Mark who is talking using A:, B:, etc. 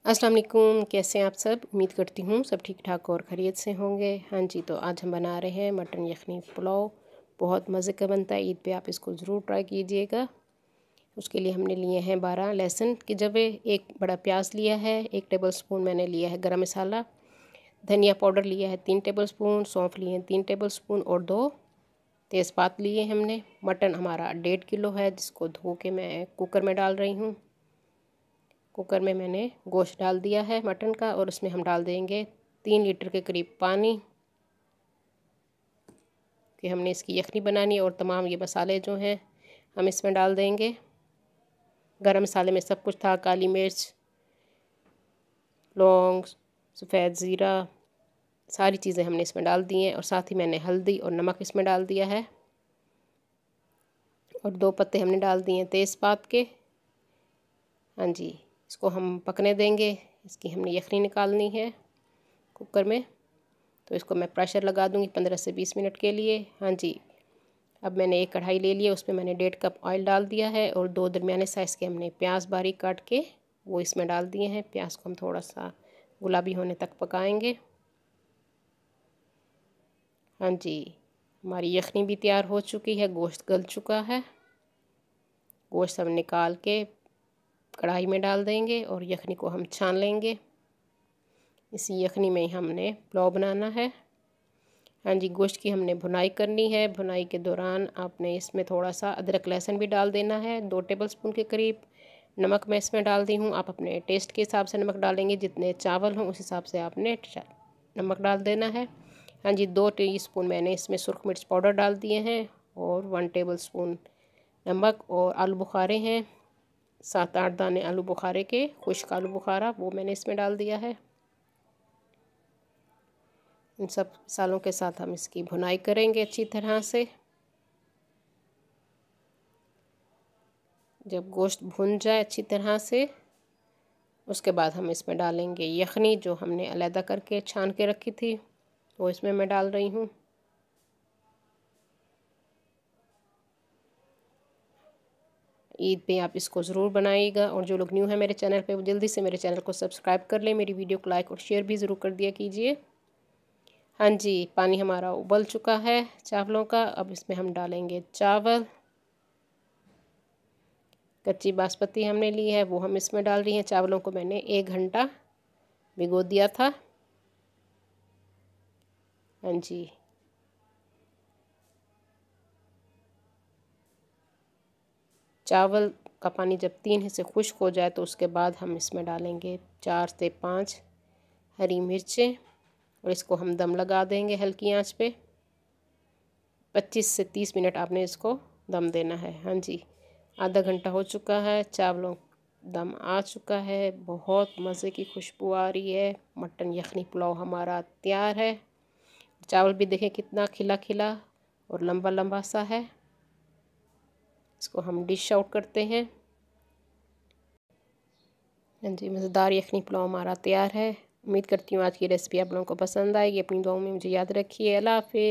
A: अस्सलाम वालेकुम, कैसे हैं आप सब। उम्मीद करती हूँ सब ठीक ठाक और खैरियत से होंगे। हाँ जी, तो आज हम बना रहे हैं मटन यखनी पुलाव। बहुत मज़े का बनता है। ईद पे आप इसको ज़रूर ट्राई कीजिएगा। उसके लिए हमने लिए हैं 12 लहसुन के जवे, एक बड़ा प्याज लिया है, 1 टेबल स्पून मैंने लिया है गरम मसाला, धनिया पाउडर लिया है 3 टेबल स्पून, सौंफ लिए हैं 3 टेबल स्पून और 2 तेज़पात लिए हमने। मटन हमारा 1.5 किलो है, जिसको धो के मैं कुकर में डाल रही हूँ। कुकर में मैंने गोश्त डाल दिया है मटन का, और उसमें हम डाल देंगे 3 लीटर के करीब पानी कि हमने इसकी यखनी बनानी है। और तमाम ये मसाले जो हैं हम इसमें डाल देंगे। गरम मसाले में सब कुछ था, काली मिर्च, लौंग, सफ़ेद ज़ीरा, सारी चीज़ें हमने इसमें डाल दी हैं। और साथ ही मैंने हल्दी और नमक इसमें डाल दिया है। और 2 पत्ते हमने डाल दिए हैं तेज़पात के। हाँ जी, इसको हम पकने देंगे। इसकी हमने यखनी निकालनी है कुकर में, तो इसको मैं प्रेशर लगा दूंगी 15 से 20 मिनट के लिए। हाँ जी, अब मैंने एक कढ़ाई ले लिया, उसमें मैंने 1.5 कप ऑयल डाल दिया है। और 2 दरमियाने साइज़ के हमने प्याज बारीक काट के वो इसमें डाल दिए हैं। प्याज को हम थोड़ा सा गुलाबी होने तक पकाएंगे। हाँ जी, हमारी यखनी भी तैयार हो चुकी है, गोश्त गल चुका है। गोश्त हम निकाल के कढ़ाई में डाल देंगे और यखनी को हम छान लेंगे। इसी यखनी में हमने पुलाव बनाना है। हाँ जी, गोश्त की हमने भुनाई करनी है। भुनाई के दौरान आपने इसमें थोड़ा सा अदरक लहसुन भी डाल देना है, 2 टेबल स्पून के करीब। नमक मैं इसमें डाल दी हूँ, आप अपने टेस्ट के हिसाब से नमक डालेंगे। जितने चावल हों उस हिसाब से आपने नमक डाल देना है। हाँ जी, 2 टीस्पून मैंने इसमें सुरख मिर्च पाउडर डाल दिए हैं, और 1 टेबल स्पून नमक। और आलू बुखारे हैं 7-8 दाने आलू बुखारे के, खुश्क आलू बुखारा, वो मैंने इसमें डाल दिया है। इन सब मसालों के साथ हम इसकी भुनाई करेंगे अच्छी तरह से। जब गोश्त भुन जाए अच्छी तरह से, उसके बाद हम इसमें डालेंगे यखनी जो हमने अलहदा करके छान के रखी थी, वो इसमें मैं डाल रही हूँ। ईद पे आप इसको ज़रूर बनाइएगा। और जो लोग न्यू हैं मेरे चैनल पे, वो जल्दी से मेरे चैनल को सब्सक्राइब कर लें। मेरी वीडियो को लाइक और शेयर भी ज़रूर कर दिया कीजिए। हाँ जी, पानी हमारा उबल चुका है चावलों का। अब इसमें हम डालेंगे चावल। कच्ची बासमती हमने ली है, वो हम इसमें डाल रही हैं। चावलों को मैंने 1 घंटा भिगो दिया था। हाँ जी, चावल का पानी जब 3 हिस्से खुश्क हो जाए, तो उसके बाद हम इसमें डालेंगे 4 से 5 हरी मिर्चें, और इसको हम दम लगा देंगे हल्की आंच पे। 25 से 30 मिनट आपने इसको दम देना है। हाँ जी, आधा घंटा हो चुका है, चावलों दम आ चुका है, बहुत मज़े की खुशबू आ रही है। मटन यखनी पुलाव हमारा तैयार है। चावल भी देखें कितना खिला खिला और लंबा लंबा सा है। इसको हम डिश आउट करते हैं। हाँ जी, मज़ेदार यखनी पुलाव हमारा तैयार है। उम्मीद करती हूँ आज की रेसिपी आप लोगों को पसंद आएगी। अपनी दुआओं में मुझे याद रखिए। अल्लाह हाफ़िज़।